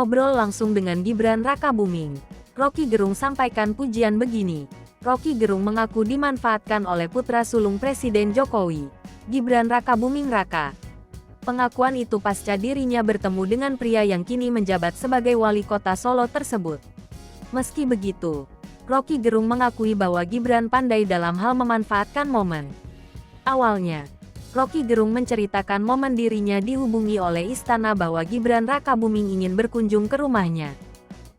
Ngobrol langsung dengan Gibran Rakabuming. Roky Gerung sampaikan pujian begini. Roky Gerung mengaku dimanfaatkan oleh putra sulung Presiden Jokowi, Gibran Rakabuming Raka. Pengakuan itu pasca dirinya bertemu dengan pria yang kini menjabat sebagai wali kota Solo tersebut. Meski begitu, Roky Gerung mengakui bahwa Gibran pandai dalam hal memanfaatkan momen. Awalnya, Roky Gerung menceritakan momen dirinya dihubungi oleh istana bahwa Gibran Rakabuming ingin berkunjung ke rumahnya.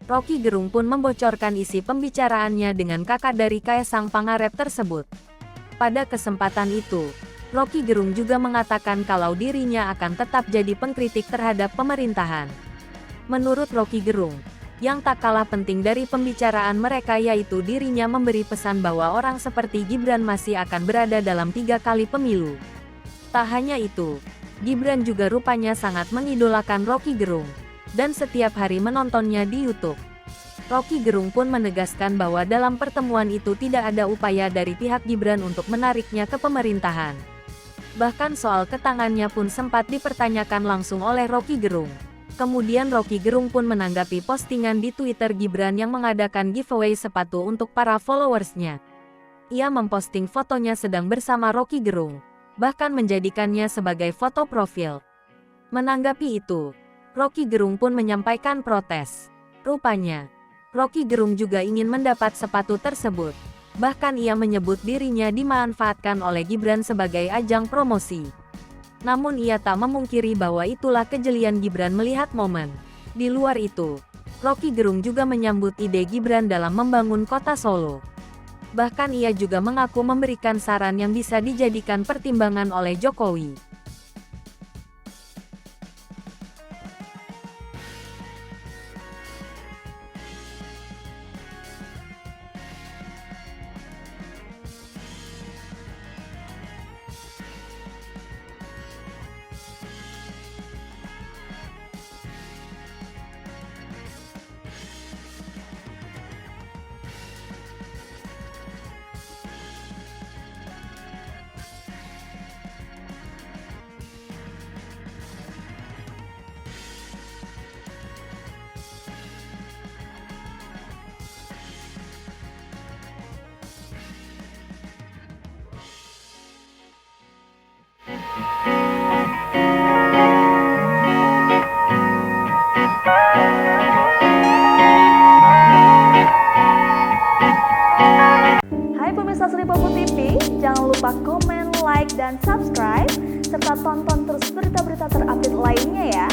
Roky Gerung pun membocorkan isi pembicaraannya dengan kakak dari Kaesang Pangarep tersebut. Pada kesempatan itu, Roky Gerung juga mengatakan kalau dirinya akan tetap jadi pengkritik terhadap pemerintahan. Menurut Roky Gerung, yang tak kalah penting dari pembicaraan mereka yaitu dirinya memberi pesan bahwa orang seperti Gibran masih akan berada dalam 3 kali pemilu. Tak hanya itu, Gibran juga rupanya sangat mengidolakan Roky Gerung, dan setiap hari menontonnya di YouTube. Roky Gerung pun menegaskan bahwa dalam pertemuan itu tidak ada upaya dari pihak Gibran untuk menariknya ke pemerintahan. Bahkan soal ketangannya pun sempat dipertanyakan langsung oleh Roky Gerung. Kemudian Roky Gerung pun menanggapi postingan di Twitter Gibran yang mengadakan giveaway sepatu untuk para followersnya. Ia memposting fotonya sedang bersama Roky Gerung, bahkan menjadikannya sebagai foto profil. Menanggapi itu, Roky Gerung pun menyampaikan protes. Rupanya, Roky Gerung juga ingin mendapat sepatu tersebut. Bahkan ia menyebut dirinya dimanfaatkan oleh Gibran sebagai ajang promosi. Namun ia tak memungkiri bahwa itulah kejelian Gibran melihat momen. Di luar itu, Roky Gerung juga menyambut ide Gibran dalam membangun kota Solo. Bahkan ia juga mengaku memberikan saran yang bisa dijadikan pertimbangan oleh Jokowi. Hai pemirsa Sri Popo TV, jangan lupa komen, like, dan subscribe, serta tonton terus berita-berita terupdate lainnya ya.